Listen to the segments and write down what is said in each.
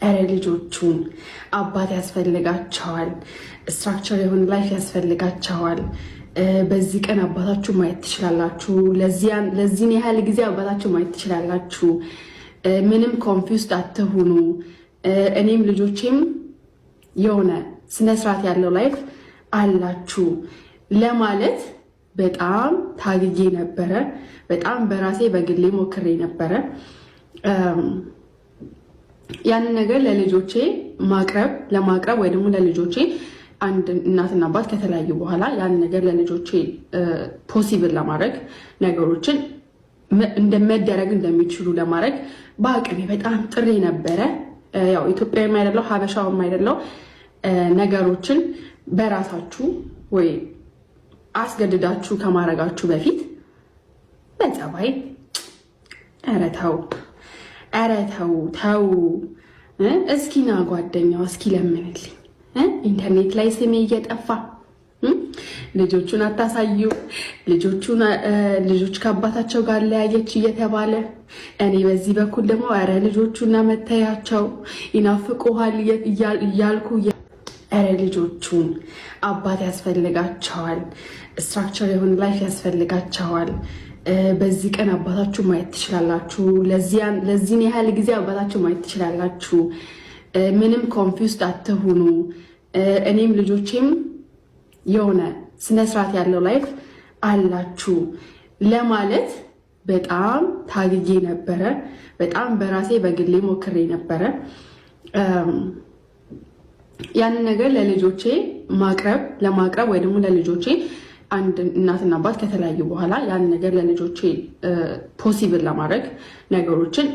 እረ ልጆቹን አባት ያስፈልጋቸዋል። ስትራክቸር የሆነ ላይፍ ያስፈልጋቸዋል። በዚህ ቀን አባታችሁ ማየት ትችላላችሁ። ለዚህን ያህል ጊዜ አባታችሁ ማየት ትችላላችሁ። ምንም ኮንፊውስድ አትሁኑ። እኔም ልጆቼም የሆነ ስነስርዓት ያለው ላይፍ አላችሁ ለማለት በጣም ታግዬ ነበረ። በጣም በራሴ በግሌ ሞክሬ ነበረ። ያንን ነገር ለልጆቼ ለማቅረብ ወይ ደግሞ ለልጆቼ አንድ እናትና አባት ከተለያዩ በኋላ ያን ነገር ለልጆቼ ፖሲብል ለማድረግ ነገሮችን እንደመደረግ እንደሚችሉ ለማድረግ በአቅሜ በጣም ጥሬ ነበረ። ያው ኢትዮጵያዊም አይደለው ሀበሻውም አይደለው ነገሮችን በራሳችሁ ወይ አስገድዳችሁ ከማድረጋችሁ በፊት በጸባይ ኧረ ተው እስኪ ና ጓደኛው እስኪ ለምንልኝ ኢንተርኔት ላይ ስሜ እየጠፋ ልጆቹን አታሳዩ፣ ልጆች ከአባታቸው ጋር ለያየች እየተባለ እኔ በዚህ በኩል ደግሞ ኧረ ልጆቹና መታያቸው ይናፍቁሃል እያልኩ ኧረ ልጆቹን አባት ያስፈልጋቸዋል። ስትራክቸር የሆነ ላይፍ ያስፈልጋቸዋል። በዚህ ቀን አባታችሁ ማየት ትችላላችሁ። ለዚህን ያህል ጊዜ አባታችሁ ማየት ትችላላችሁ። ምንም ኮንፊውስድ አትሁኑ። እኔም ልጆቼም የሆነ ስነስርዓት ያለው ላይፍ አላችሁ ለማለት በጣም ታግዬ ነበረ። በጣም በራሴ በግሌ ሞክሬ ነበረ። ያንን ነገር ለልጆቼ ለማቅረብ ወይ ደግሞ ለልጆቼ አንድ እናትና አባት ከተለያዩ በኋላ ያን ነገር ለልጆቼ ፖሲብል ለማድረግ ነገሮችን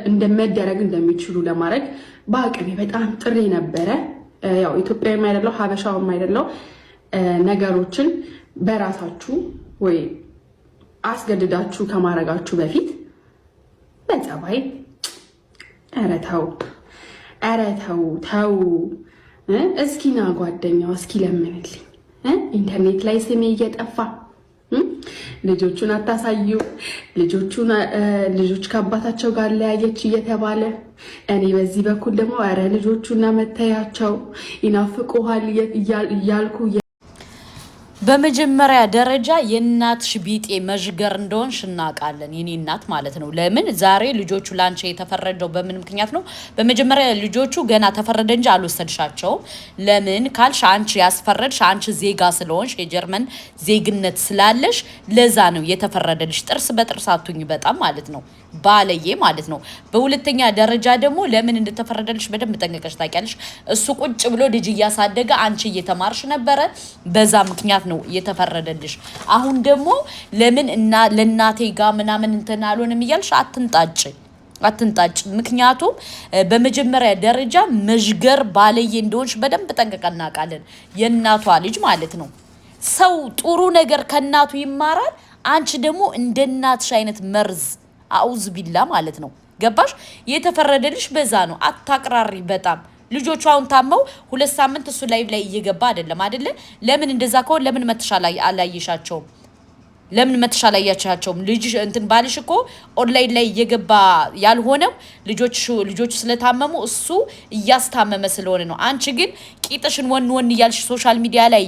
እንደመደረግ እንደሚችሉ ለማድረግ በአቅሜ በጣም ጥሬ ነበረ። ያው ኢትዮጵያዊም አይደለው ሀበሻውም አይደለው ነገሮችን በራሳችሁ ወይ አስገድዳችሁ ከማድረጋችሁ በፊት በጸባይ ኧረ ተው እስኪ ና ጓደኛው እስኪ ለምንልኝ ኢንተርኔት ላይ ስሜ እየጠፋ ልጆቹን አታሳዩ፣ ልጆች ከአባታቸው ጋር ለያየች እየተባለ እኔ በዚህ በኩል ደግሞ ኧረ ልጆቹና መታያቸው ይናፍቁሃል እያልኩ በመጀመሪያ ደረጃ የእናትሽ ቢጤ መዥገር እንደሆንሽ እናውቃለን። የኔ እናት ማለት ነው። ለምን ዛሬ ልጆቹ ላንቺ የተፈረደው በምን ምክንያት ነው? በመጀመሪያ ልጆቹ ገና ተፈረደ እንጂ አልወሰድሻቸውም። ለምን ካልሽ አንቺ ያስፈረድሽ አንቺ ዜጋ ስለሆንሽ የጀርመን ዜግነት ስላለሽ ለዛ ነው የተፈረደልሽ። ጥርስ በጥርስ አቱኝ በጣም ማለት ነው ባለዬ ማለት ነው። በሁለተኛ ደረጃ ደግሞ ለምን እንደተፈረደልሽ በደንብ ጠንቀቀሽ ታውቂያለሽ። እሱ ቁጭ ብሎ ልጅ እያሳደገ አንቺ እየተማርሽ ነበረ። በዛ ምክንያት ነው የተፈረደልሽ። አሁን ደግሞ ለምን ለእናቴ ጋር ምናምን እንትን አልሆንም እያልሽ አትንጣጭ። ምክንያቱም በመጀመሪያ ደረጃ መዥገር ባለዬ እንደሆንሽ በደንብ ጠንቀቀን እናውቃለን። የእናቷ ልጅ ማለት ነው። ሰው ጥሩ ነገር ከእናቱ ይማራል። አንቺ ደግሞ እንደ እናትሽ አይነት መርዝ አውዝ ቢላ ማለት ነው። ገባሽ? የተፈረደልሽ በዛ ነው። አታቅራሪ በጣም ልጆቹ አሁን ታመው 2 ሳምንት እሱ ላይ እየገባ አይደለ? ለምን እንደዛ ከሆነ ለምን አላየሻቸውም? ለምን አላያቻቸውም? ልጅ እንትን ባልሽ እኮ ኦንላይን ላይ እየገባ ያልሆነው ልጆቹ ስለታመሙ እሱ እያስታመመ ስለሆነ ነው። አንቺ ግን ቂጥሽን ወን እያልሽ ሶሻል ሚዲያ ላይ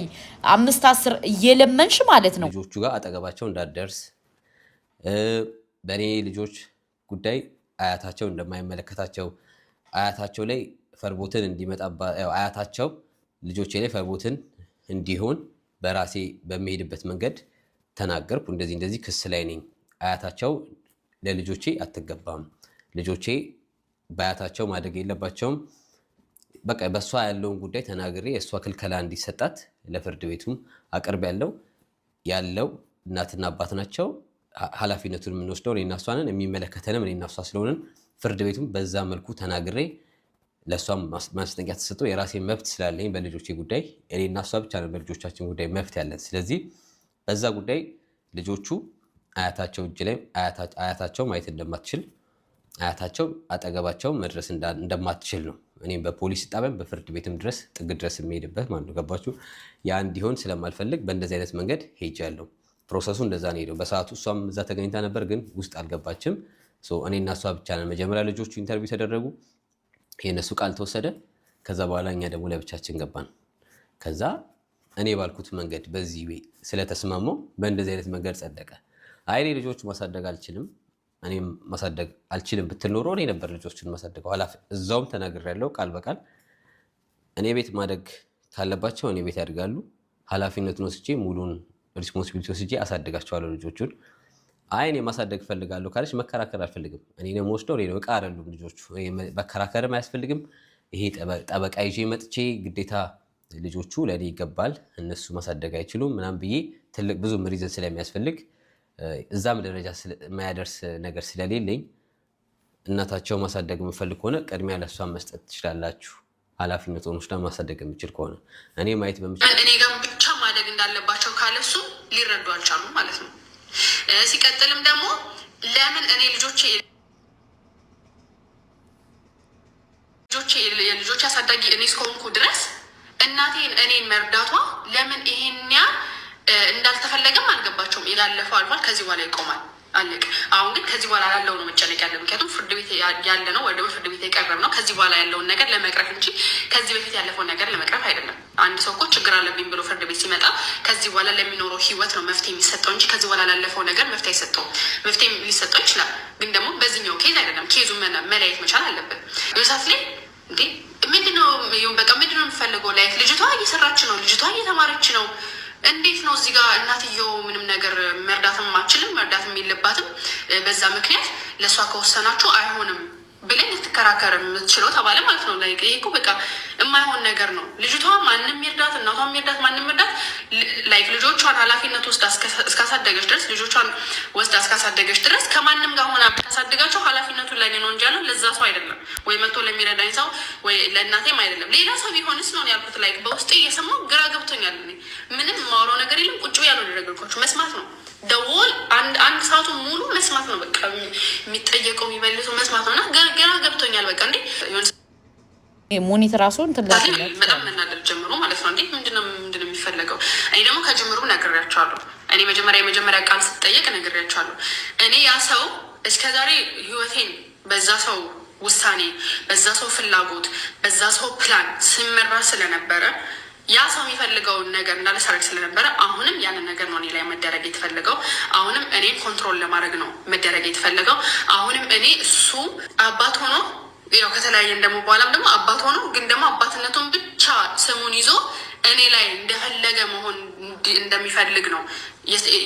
5-10 እየለመንሽ ማለት ነው። ልጆቹ ጋር አጠገባቸው እንዳትደርስ በእኔ ልጆች ጉዳይ አያታቸው እንደማይመለከታቸው አያታቸው ላይ ፈርቦትን እንዲመጣባ አያታቸው ልጆቼ ላይ ፈርቦትን እንዲሆን በራሴ በሚሄድበት መንገድ ተናገርኩ። እንደዚህ ክስ ላይ ነኝ። አያታቸው ለልጆቼ አትገባም፣ ልጆቼ በአያታቸው ማደግ የለባቸውም። በቃ በሷ ያለውን ጉዳይ ተናግሬ የሷ ክልከላ እንዲሰጣት ለፍርድ ቤቱም አቅርብ ያለው እናትና አባት ናቸው። ኃላፊነቱን የምንወስደው እኔና እሷ ነን። የሚመለከተንም እኔና እሷ ስለሆነን ፍርድ ቤቱም በዛ መልኩ ተናግሬ ለእሷም ማስጠንቀቂያ ተሰጥቶ የራሴ መብት ስላለኝ በልጆቼ ጉዳይ እኔና እሷ ብቻ ነን በልጆቻችን ጉዳይ መብት ያለን። ስለዚህ በዛ ጉዳይ ልጆቹ አያታቸው እጅ ላይ አያታቸው ማየት እንደማትችል አያታቸው አጠገባቸው መድረስ እንደማትችል ነው። እኔም በፖሊስ ጣቢያም በፍርድ ቤትም ድረስ ጥግ ድረስ የሚሄድበት ማለት ነው። ገባችሁ? ያ እንዲሆን ስለማልፈልግ በእንደዚህ አይነት መንገድ ሄጃለሁ። ፕሮሰሱ እንደዛ ነው ሄደው። በሰዓቱ እሷም እዛ ተገኝታ ነበር፣ ግን ውስጥ አልገባችም። እኔና እሷ ብቻ ነን። መጀመሪያ ልጆቹ ኢንተርቪው ተደረጉ። የነሱ ቃል ተወሰደ። ከዛ በኋላ እኛ ደግሞ ለብቻችን ገባን። ከዛ እኔ ባልኩት መንገድ በዚህ ስለተስማማው በእንደዚህ አይነት መንገድ ጸደቀ። አይኔ ልጆቹ ማሳደግ አልችልም እኔም ማሳደግ አልችልም ብትል ኖሮ እኔ ነበር ልጆቹን ማሳደገው። እዛውም ተናግሬያለሁ ቃል በቃል እኔ ቤት ማደግ ካለባቸው እኔ ቤት ያድጋሉ። ኃላፊነቱን ወስጄ ሙሉን ሪስፖንሲቢሊቲ ወስጄ አሳድጋቸዋለሁ ልጆቹን። አይ እኔ ማሳደግ ፈልጋለሁ ካለች መከራከር አልፈልግም። እኔ ነው ወስደው እኔ ነው ዕቃ አይደሉም ልጆቹ። መከራከርም አያስፈልግም። ይሄ ጠበቃ ይዤ መጥቼ ግዴታ ልጆቹ ለኔ ይገባል እነሱ ማሳደግ አይችሉም ምናምን ብዬ ትልቅ ብዙ ሪዝን ስለሚያስፈልግ እዛም ደረጃ የማያደርስ ነገር ስለሌለኝ እናታቸው ማሳደግ የምፈልግ ከሆነ ቅድሚያ ለሷን መስጠት ትችላላችሁ። ኃላፊነቱን ወስዳ ማሳደግ የምችል ከሆነ እኔ ማየት በምችል እኔ ጋር ብቻ ማደግ እንዳለባቸው ካለሱ ሊረዱ አልቻሉም ማለት ነው። ሲቀጥልም ደግሞ ለምን እኔ የልጆቼ አሳዳጊ እኔ እስከሆንኩ ድረስ እናቴን እኔን መርዳቷ ለምን ይሄኛ እንዳልተፈለገም አልገባቸውም። ያላለፈው አልፏል፣ ከዚህ በኋላ ይቆማል፣ አለቅ። አሁን ግን ከዚህ በኋላ ያለው ነው መጨነቅ ያለ። ምክንያቱም ፍርድ ቤት ያለ ነው ወይ ደግሞ ፍርድ ቤት የቀረብ ነው ከዚህ በኋላ ያለውን ነገር ለመቅረፍ እንጂ ከዚህ በፊት ያለፈውን ነገር ለመቅረፍ አይደለም። አንድ ሰው እኮ ችግር አለብኝ ብሎ ፍርድ ቤት ሲመጣ ከዚህ በኋላ ለሚኖረው ህይወት ነው መፍትሄ የሚሰጠው እንጂ ከዚህ በኋላ ላለፈው ነገር መፍትሄ አይሰጠውም። መፍትሄ ሊሰጠው ይችላል፣ ግን ደግሞ በዚህኛው ኬዝ አይደለም። ኬዙ መለያየት መቻል አለብን። ሰዓት ላይ እንዴ ምንድነው የምፈልገው? ላይፍ ልጅቷ እየሰራች ነው፣ ልጅቷ እየተማረች ነው። እንዴት ነው እዚህ ጋር እናትየው ምንም ነገር መርዳትም አችልም መርዳትም የለባትም በዛ ምክንያት ለእሷ ከወሰናችሁ አይሆንም ብለኝ ልትከራከር የምትችለው ተባለ ማለት ነው። ላይ ይሄ እኮ በቃ የማይሆን ነገር ነው። ልጅቷ ማንም ይርዳት እናቷም ይርዳት ማንም ይርዳት ላይክ ልጆቿን ኃላፊነት ወስዳ እስካሳደገች ድረስ ልጆቿን ወስዳ እስካሳደገች ድረስ ከማንም ጋር ሆና ብታሳድጋቸው ኃላፊነቱን ለኔ ነው እንጂ ያለው ለዛ ሰው አይደለም፣ ወይ መጥቶ ለሚረዳኝ ሰው ወይ ለእናቴም አይደለም። ሌላ ሰው ቢሆንስ ነው ያልኩት። ላይክ በውስጤ እየሰማሁ ግራ ገብቶኛል። ምንም የማወራው ነገር የለም። ቁጭ ያለው ነገርኳችሁ መስማት ነው። ደወል አንድ ሰዓቱ ሙሉ መስማት ነው። በቃ የሚጠየቀው የሚመልሰው መስማት ነው። እና ገና ገብቶኛል። በቃ እንዴ ሙኒት ራሱን በጣም መናደር ጀምሮ ማለት ነው። እንዴ ምንድነው የሚፈለገው? እኔ ደግሞ ከጅምሩ ነግሬያቸዋለሁ። እኔ የመጀመሪያ ቃል ስትጠየቅ ነግሬያቸዋለሁ። እኔ ያ ሰው እስከዛሬ ህይወቴን በዛ ሰው ውሳኔ፣ በዛ ሰው ፍላጎት፣ በዛ ሰው ፕላን ስመራ ስለነበረ ያ ሰው የሚፈልገውን ነገር እንዳልሳረግ ስለነበረ አሁንም ያንን ነገር ነው እኔ ላይ መደረግ የተፈለገው። አሁንም እኔ ኮንትሮል ለማድረግ ነው መደረግ የተፈለገው። አሁንም እኔ እሱ አባት ሆኖ ያው ከተለያየን ደግሞ በኋላም ደግሞ አባት ሆኖ ግን ደግሞ አባትነቱን ብቻ ስሙን ይዞ እኔ ላይ እንደፈለገ መሆን እንደሚፈልግ ነው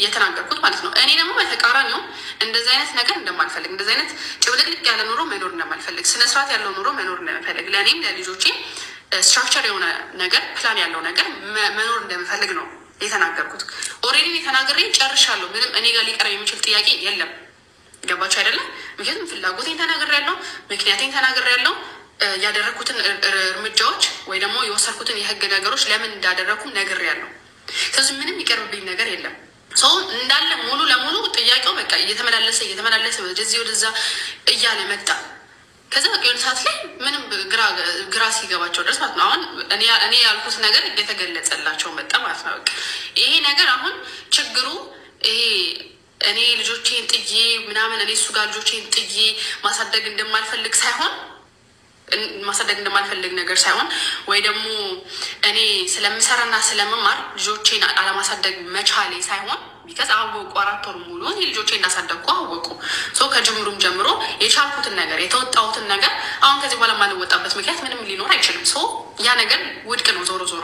የተናገርኩት ማለት ነው። እኔ ደግሞ በተቃራኒው እንደዚህ አይነት ነገር እንደማልፈልግ፣ እንደዚህ አይነት ጭብልቅልቅ ያለ ኑሮ መኖር እንደማልፈልግ፣ ስነስርዓት ያለው ኑሮ መኖር እንደምፈልግ፣ ለእኔም ለልጆቼ ስትራክቸር የሆነ ነገር ፕላን ያለው ነገር መኖር እንደምፈልግ ነው የተናገርኩት። ኦልሬዲ የተናገሬ ጨርሻለሁ። ምንም እኔ ጋር ሊቀረብ የሚችል ጥያቄ የለም። ገባችሁ አይደለም? ምክንያቱም ፍላጎቴን ተናግሬያለሁ፣ ምክንያቴን ተናግሬያለሁ። ያደረግኩትን እርምጃዎች ወይ ደግሞ የወሰድኩትን የህግ ነገሮች ለምን እንዳደረግኩም ነግሬያለሁ። ስለዚህ ምንም ይቀርብብኝ ነገር የለም። ሰው እንዳለ ሙሉ ለሙሉ ጥያቄው በቃ እየተመላለሰ ወደዚህ ወደዛ እያለ መጣ። ከዛ የሆነ ሰዓት ላይ ምንም ግራ ሲገባቸው ድረስ ማለት ነው። አሁን እኔ ያልኩት ነገር እየተገለጸላቸው መጣ ማለት ነው። በቃ ይሄ ነገር አሁን ችግሩ ይሄ እኔ ልጆቼን ጥዬ ምናምን እኔ እሱ ጋር ልጆቼን ጥዬ ማሳደግ እንደማልፈልግ ነገር ሳይሆን ወይ ደግሞ እኔ ስለምሰራና ስለመማር ልጆቼን አለማሳደግ መቻሌ ሳይሆን ቢከዝ አወቁ። 4 ወር ሙሉ እኔ ልጆቼ እንዳሳደግኩ አወቁ። ከጅምሩም ጀምሮ የቻልኩትን ነገር የተወጣሁትን ነገር አሁን ከዚህ በኋላ ማንወጣበት ምክንያት ምንም ሊኖር አይችልም። ያ ነገር ውድቅ ነው ዞሮ።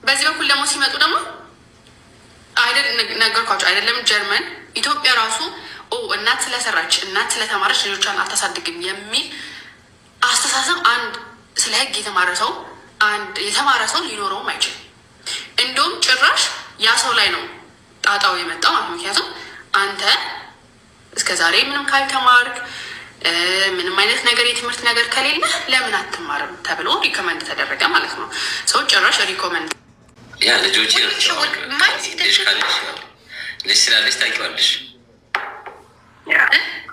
በዚህ በኩል ደግሞ ሲመጡ ደግሞ ነገርኳቸው አይደለም ጀርመን፣ ኢትዮጵያ ራሱ እናት ስለሰራች እናት ስለተማረች ልጆቿን አታሳድግም የሚል አስተሳሰብ አንድ ስለ ህግ የተማረ ሰው ሊኖረውም አይችልም። እንደውም ጭራሽ ያ ሰው ላይ ነው ጣጣው የመጣው ማለት። ምክንያቱም አንተ እስከዛሬ ምንም ካልተማርክ ምንም አይነት ነገር የትምህርት ነገር ከሌለ ለምን አትማርም ተብሎ ሪኮመንድ ተደረገ ማለት ነው። ሰው ጭራሽ ሪኮመንድ ልጆች ልጅ ስላለች ታውቂዋለሽ።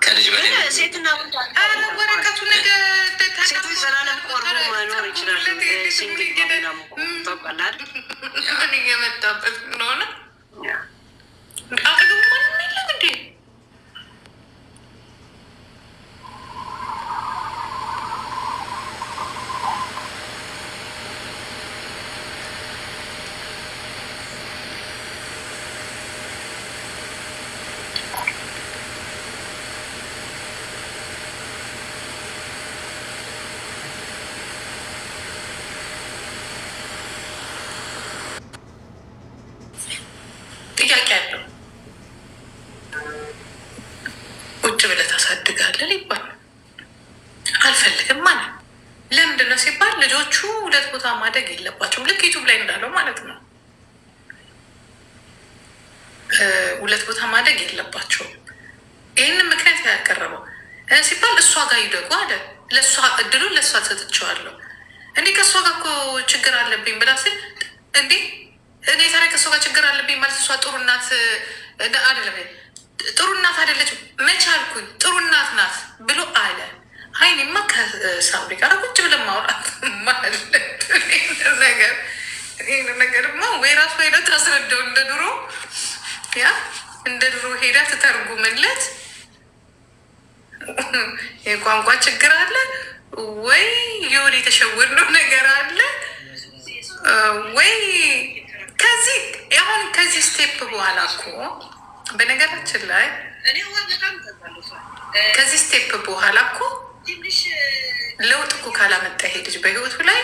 ከልጅ በላይ ሴትና ወረቀቱ ነገር ሴቶች ዘላለም ቆርቦ መኖር ይችላል። ሲንግል ታውቃለህ የመጣበት ስለሆነ አቅዱ ማንም የለም እንዴ? ምንድነው ሲባል ልጆቹ ሁለት ቦታ ማደግ የለባቸውም። ልክ ዩቱብ ላይ እንዳለው ማለት ነው። ሁለት ቦታ ማደግ የለባቸውም። ይህንን ምክንያት ያቀረበው ሲባል እሷ ጋር ይደጉ አለ። ለእሷ እድሉን ለእሷ ሰጥቼዋለሁ። እንዲህ ከእሷ ጋር እኮ ችግር አለብኝ ብላ ስል እንዴ እኔ ታዲያ ከእሷ ጋር ችግር አለብኝ ማለት እሷ ጥሩ እናት አይደለም፣ ጥሩ እናት አይደለች መቼ አልኩኝ? ጥሩ እናት ናት ብሎ አለ። አይኔማ ከሳውዲ ጋር ቁጭ ብለን ማውራት ማለት ነገርማ ወይ ራሱ ሄዳ ታስረዳው እንደ ድሮ ያ እንደ ድሮ ሄዳ ትተርጉምለት። የቋንቋ ችግር አለ ወይ የሆነ የተሸወድነው ነገር አለ ወይ? ከዚህ ስቴፕ በኋላ እኮ በነገራችን ላይ ከዚህ ስቴፕ በኋላ እኮ ለውጥ እኮ ካላመጣ ይሄ ልጅ በህይወቱ ላይ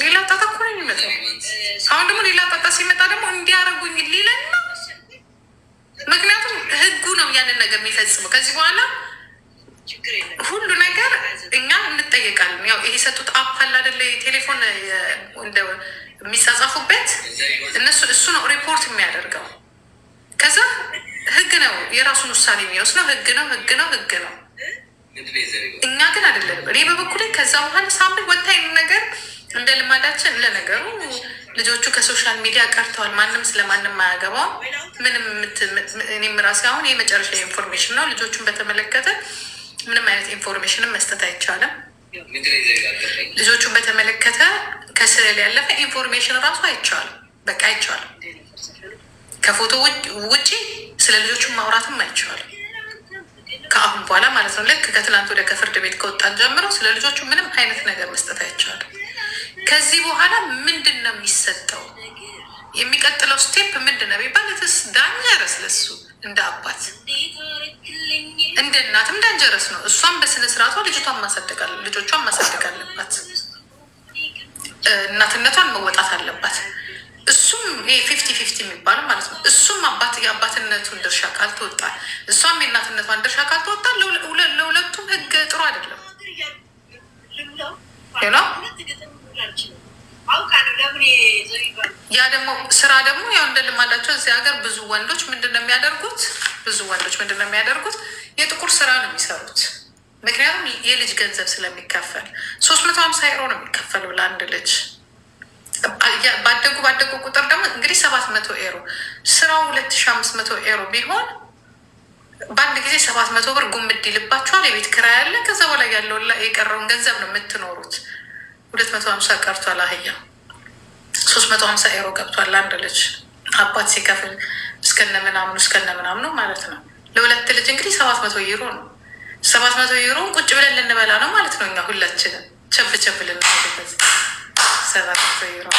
ሌላ ጣጣ እኮ ነው የሚመጣው። አሁን ደግሞ ሌላ ጣጣ ሲመጣ ደግሞ እንዲያረጉኝ ሊለን ነው። ምክንያቱም ህጉ ነው ያንን ነገር የሚፈጽመው። ከዚህ በኋላ ሁሉ ነገር እኛ እንጠየቃለን። ያው ይሄ የሰጡት አፕ አለ አይደለ? ቴሌፎን የሚጻጻፉበት እሱ ነው ሪፖርት የሚያደርገው። ከዛ ህግ ነው የራሱን ውሳኔ የሚወስነው። ህግ ነው። እኛ ግን አይደለንም። እኔ በበኩሌ ከዛ በኋላ ሳምንት ወታኝ ነገር እንደ ልማዳችን ለነገሩ ልጆቹ ከሶሻል ሚዲያ ቀርተዋል። ማንም ስለማንም አያገባው ምንም። እኔም ራሴ አሁን የመጨረሻ ኢንፎርሜሽን ነው። ልጆቹን በተመለከተ ምንም አይነት ኢንፎርሜሽንም መስጠት አይቻልም። ልጆቹን በተመለከተ ከስዕል ያለፈ ኢንፎርሜሽን ራሱ አይቻልም። በቃ አይቻልም። ከፎቶ ውጪ ስለ ልጆቹን ማውራትም አይቻልም ከአሁን በኋላ ማለት ነው። ልክ ከትላንት ወደ ከፍርድ ቤት ከወጣን ጀምሮ ስለ ልጆቹ ምንም አይነት ነገር መስጠት አይቻልም። ከዚህ በኋላ ምንድን ነው የሚሰጠው? የሚቀጥለው ስቴፕ ምንድን ነው ቢባል ስ ዳንጀረስ ለሱ እንደ አባት እንደ እናትም ዳንጀረስ ነው። እሷም በስነስርዓቷ ልጆቿን ማሳደግ አለባት። እናትነቷን መወጣት አለባት። እሱም ይሄ 50-50 የሚባለው ማለት ነው። እሱም የአባትነቱን ድርሻ ካልተወጣ፣ እሷም የእናትነቷን ድርሻ ካልተወጣ ለሁለቱም ህግ ጥሩ አይደለም። ያ ደግሞ ስራ ደግሞ ያው እንደ ልማዳቸው እዚህ ሀገር ብዙ ወንዶች ምንድን ነው የሚያደርጉት? የጥቁር ስራ ነው የሚሰሩት። ምክንያቱም የልጅ ገንዘብ ስለሚከፈል 350 ዩሮ ነው የሚከፈለው ለአንድ ልጅ። ባደጉ ቁጥር ደግሞ እንግዲህ 700 ዩሮ ስራው 2500 ዩሮ ቢሆን በአንድ ጊዜ 700 ብር ጉምድ ይልባቸዋል። የቤት ኪራይ ያለ ከዛ በላይ ያለው የቀረውን ገንዘብ ነው የምትኖሩት። 250 ቀርቷል። አህያ 350 ዩሮ ገብቷል ለአንድ ልጅ አባት ሲከፍል እስከነ ምናምኑ ማለት ነው። ለሁለት ልጅ እንግዲህ 700 ዩሮ ነው። 700 ዩሮ ቁጭ ብለን ልንበላ ነው ማለት ነው። እኛ ሁላችንም ቸብ ልንበት 700 ዩሮ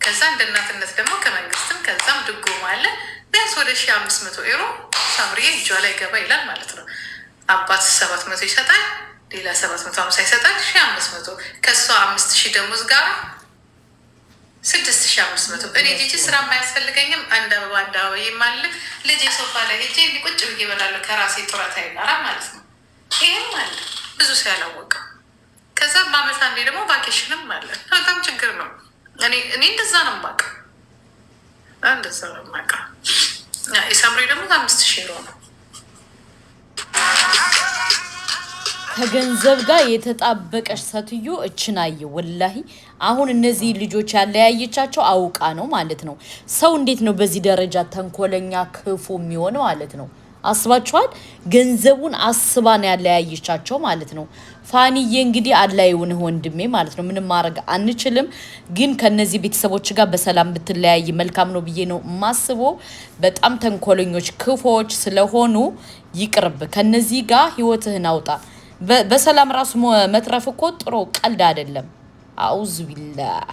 ከዛ እንደ እናትነት ደግሞ ከመንግስትም ከዛም ድጎማ አለ። ቢያንስ ወደ 1500 ዩሮ ሳምሪዬ እጇ ላይ ገባ ይላል ማለት ነው። አባት 700 ይሰጣል፣ ሌላ 750 ይሰጣል፣ 1500 ከሷ 5000 ደሞዝ ጋር 6500። እኔ ጂጂ ስራ የማያስፈልገኝም አንድ አበባ ይማል ልጅ ሶፋ ላይ ሄጄ ቁጭ ብዬ እበላለሁ ከራሴ ጡረታ ይናራ ማለት ነው። ይህም አለ ብዙ ሰው ያላወቀው። ከዛ በአመት አንዴ ደግሞ ቫኬሽንም አለ። በጣም ችግር ነው። እኔ እንደዛ ነው የማውቀው። የሳምሪ ደግሞ 5000 ዩሮ ነው። ከገንዘብ ጋር የተጣበቀች ሴትዮ እችናየ ወላሂ። አሁን እነዚህ ልጆች ያለያየቻቸው አውቃ ነው ማለት ነው። ሰው እንዴት ነው በዚህ ደረጃ ተንኮለኛ ክፉ የሚሆነው ማለት ነው? አስባችኋል? ገንዘቡን አስባን ያለያየቻቸው ማለት ነው። ፋኒዬ እንግዲህ አላየውን ወንድሜ ማለት ነው። ምንም ማድረግ አንችልም፣ ግን ከነዚህ ቤተሰቦች ጋር በሰላም ብትለያይ መልካም ነው ብዬ ነው ማስበው። በጣም ተንኮለኞች ክፎች ስለሆኑ ይቅርብ። ከነዚህ ጋር ህይወትህን አውጣ። በሰላም ራሱ መትረፍ እኮ ጥሩ ቀልድ አይደለም። አውዝ ቢላህ